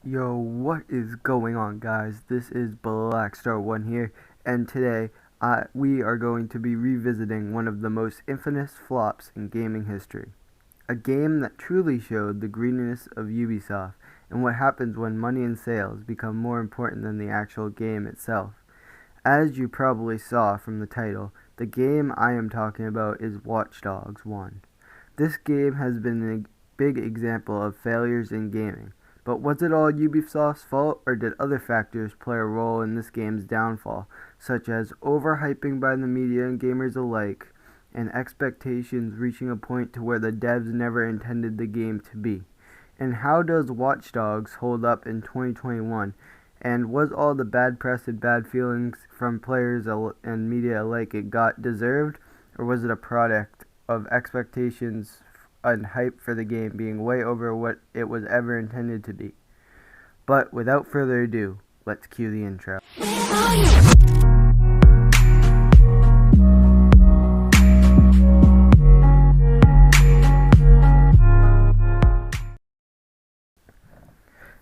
Yo, what is going on, guys? This is Blackstar1 here, and today we are going to be revisiting one of the most infamous flops in gaming history. A game that truly showed the greediness of Ubisoft and what happens when money and sales become more important than the actual game itself. As you probably saw from the title, the game I am talking about is Watch Dogs 1. This game has been a big example of failures in gaming. But was it all Ubisoft's fault, or did other factors play a role in this game's downfall, such as overhyping by the media and gamers alike, and expectations reaching a point to where the devs never intended the game to be? And how does Watch Dogs hold up in 2021? And was all the bad press and bad feelings from players and media alike it got deserved, or was it a product of expectations and hype for the game being way over what it was ever intended to be? But without further ado, let's cue the intro.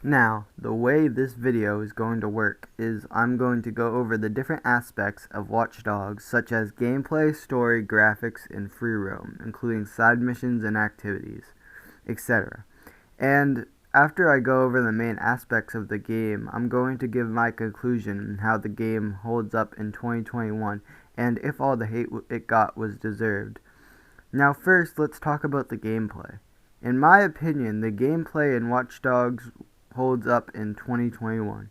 Now, the way this video is going to work is I'm going to go over the different aspects of Watch Dogs, such as gameplay, story, graphics, and free roam, including side missions and activities, etc. And after I go over the main aspects of the game, I'm going to give my conclusion on how the game holds up in 2021 and if all the hate it got was deserved. Now first, let's talk about the gameplay. In my opinion, the gameplay in Watch Dogs holds up in 2021.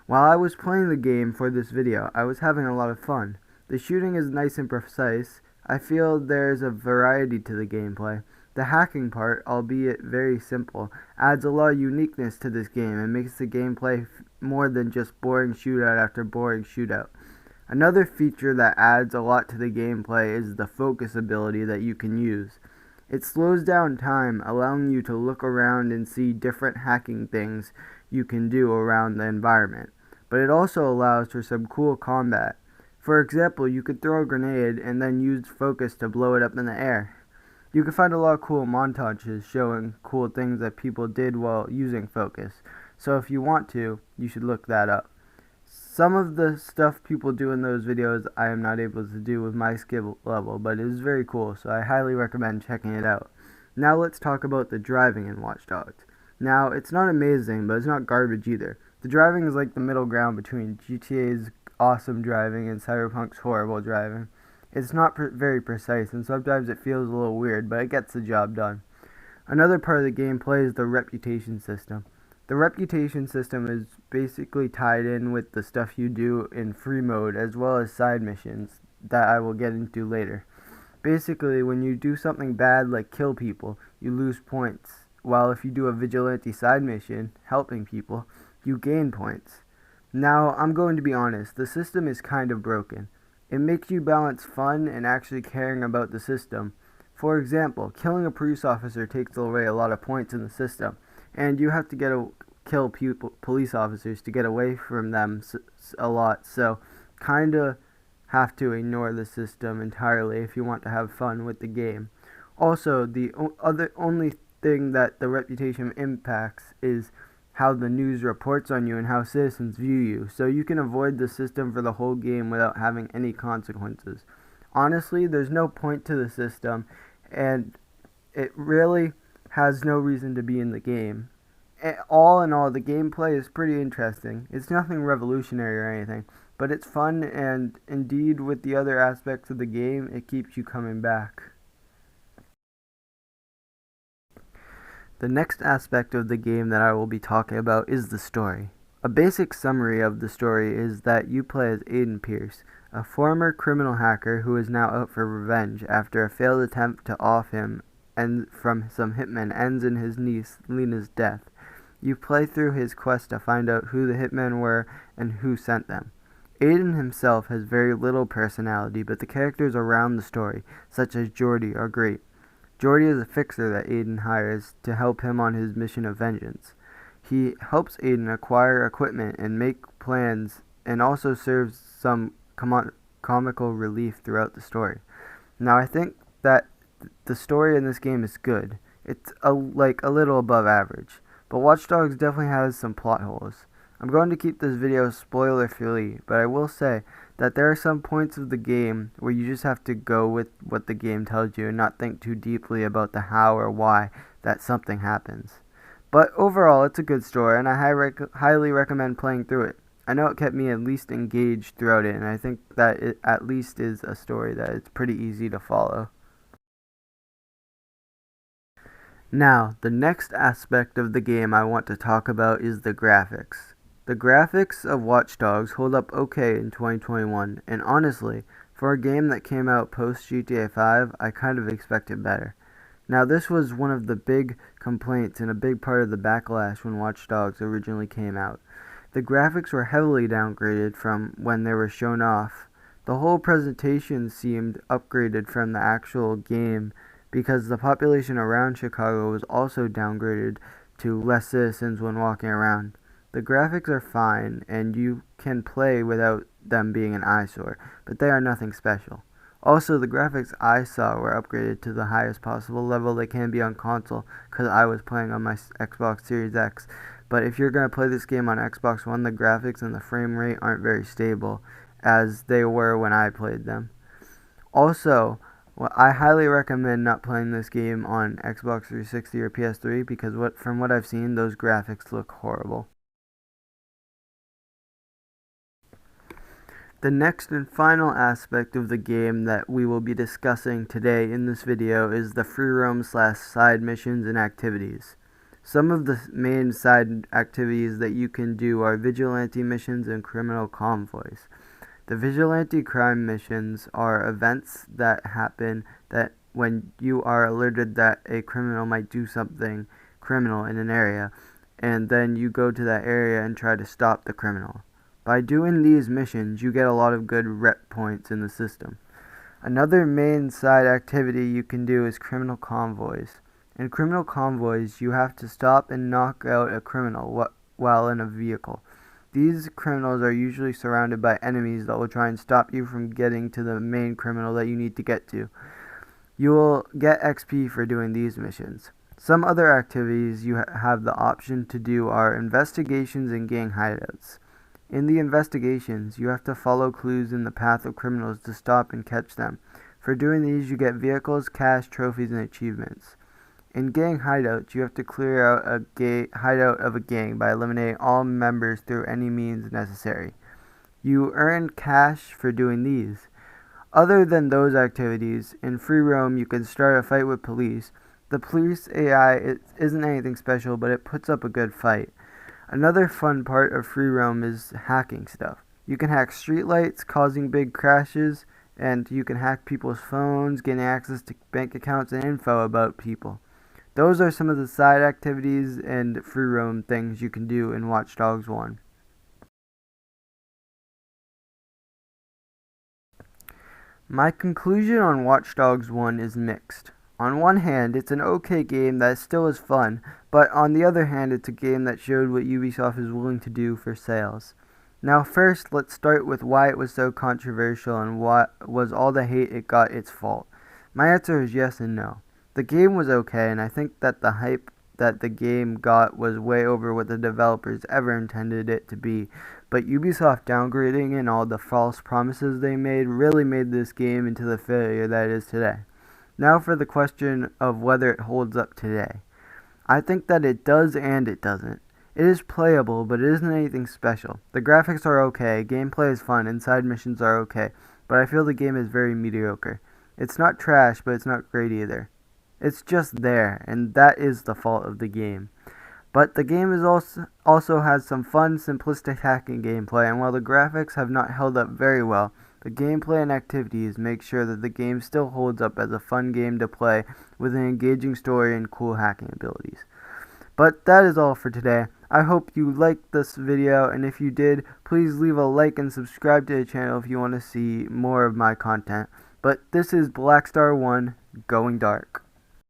While I was playing the game for this video, I was having a lot of fun. The shooting is nice and precise. I feel there's a variety to the gameplay. The hacking part, albeit very simple, adds a lot of uniqueness to this game and makes the gameplay more than just boring shootout after boring shootout. Another feature that adds a lot to the gameplay is the focus ability that you can use. It slows down time, allowing you to look around and see different hacking things you can do around the environment. But it also allows for some cool combat. For example, you could throw a grenade and then use focus to blow it up in the air. You can find a lot of cool montages showing cool things that people did while using focus. So if you want to, you should look that up. Some of the stuff people do in those videos I am not able to do with my skill level, but it is very cool, so I highly recommend checking it out. Now let's talk about the driving in Watch Dogs. Now, it's not amazing, but it's not garbage either. The driving is like the middle ground between GTA's awesome driving and Cyberpunk's horrible driving. It's not very precise, and sometimes it feels a little weird, but it gets the job done. Another part of the gameplay is the reputation system. The reputation system is basically tied in with the stuff you do in free mode as well as side missions that I will get into later. Basically, when you do something bad like kill people, you lose points, while if you do a vigilante side mission, helping people, you gain points. Now, I'm going to be honest, the system is kind of broken. It makes you balance fun and actually caring about the system. For example, killing a police officer takes away a lot of points in the system, and you have to kill police officers to get away from them a lot, so kinda have to ignore the system entirely if you want to have fun with the game. Also, the only thing that the reputation impacts is how the news reports on you and how citizens view you, so you can avoid the system for the whole game without having any consequences. Honestly, there's no point to the system, and it really has no reason to be in the game. All in all, the gameplay is pretty interesting. It's nothing revolutionary or anything, but it's fun, and indeed with the other aspects of the game, it keeps you coming back. The next aspect of the game that I will be talking about is the story. A basic summary of the story is that you play as Aiden Pierce, a former criminal hacker who is now out for revenge after a failed attempt to off him and from some hitmen ends in his niece Lena's death. You play through his quest to find out who the hitmen were and who sent them. Aiden himself has very little personality, but the characters around the story, such as Jordy, are great. Jordy is a fixer that Aiden hires to help him on his mission of vengeance. He helps Aiden acquire equipment and make plans, and also serves some comical relief throughout the story. Now, I think that the story in this game is good. It's a little above average. but Watch Dogs definitely has some plot holes. I'm going to keep this video spoiler free, but I will say that there are some points of the game where you just have to go with what the game tells you and not think too deeply about the how or why that something happens. But overall, it's a good story, and I highly recommend playing through it. I know it kept me at least engaged throughout it, and I think that it at least is a story that is pretty easy to follow. Now, the next aspect of the game I want to talk about is the graphics. The graphics of Watch Dogs hold up okay in 2021, and honestly, for a game that came out post GTA 5, I kind of expected better. Now, this was one of the big complaints and a big part of the backlash when Watch Dogs originally came out. The graphics were heavily downgraded from when they were shown off. The whole presentation seemed upgraded from the actual game because the population around Chicago was also downgraded to less citizens when walking around. The graphics are fine and you can play without them being an eyesore, but they are nothing special. Also, the graphics I saw were upgraded to the highest possible level they can be on console because I was playing on my Xbox Series X. But if you're going to play this game on Xbox One, the graphics and the frame rate aren't very stable as they were when I played them. Also, I highly recommend not playing this game on Xbox 360 or PS3 because from what I've seen, those graphics look horrible. The next and final aspect of the game that we will be discussing today in this video is the free roam / side missions and activities. Some of the main side activities that you can do are vigilante missions and criminal convoys. The vigilante crime missions are events that happen that when you are alerted that a criminal might do something criminal in an area, and then you go to that area and try to stop the criminal. By doing these missions, you get a lot of good rep points in the system. Another main side activity you can do is criminal convoys. In criminal convoys, you have to stop and knock out a criminal while in a vehicle. These criminals are usually surrounded by enemies that will try and stop you from getting to the main criminal that you need to get to. You will get XP for doing these missions. Some other activities you have the option to do are investigations and gang hideouts. In the investigations, you have to follow clues in the path of criminals to stop and catch them. For doing these, you get vehicles, cash, trophies, and achievements. In gang hideouts, you have to clear out a hideout of a gang by eliminating all members through any means necessary. You earn cash for doing these. Other than those activities, in free roam you can start a fight with police. The police AI isn't anything special, but it puts up a good fight. Another fun part of free roam is hacking stuff. You can hack streetlights, causing big crashes, and you can hack people's phones, getting access to bank accounts and info about people. Those are some of the side activities and free roam things you can do in Watch Dogs 1. My conclusion on Watch Dogs 1 is mixed. On one hand, it's an okay game that still is fun, but on the other hand, it's a game that showed what Ubisoft is willing to do for sales. Now first, let's start with why it was so controversial and what was all the hate it got its fault. My answer is yes and no. The game was okay, and I think that the hype that the game got was way over what the developers ever intended it to be, but Ubisoft downgrading and all the false promises they made really made this game into the failure that it is today. Now for the question of whether it holds up today. I think that it does and it doesn't. It is playable, but it isn't anything special. The graphics are okay, gameplay is fun, and side missions are okay, but I feel the game is very mediocre. It's not trash, but it's not great either. It's just there, and that is the fault of the game. But the game is also has some fun, simplistic hacking gameplay, and while the graphics have not held up very well, the gameplay and activities make sure that the game still holds up as a fun game to play with an engaging story and cool hacking abilities. But that is all for today. I hope you liked this video, and if you did, please leave a like and subscribe to the channel if you want to see more of my content. But this is Blackstar1 going dark.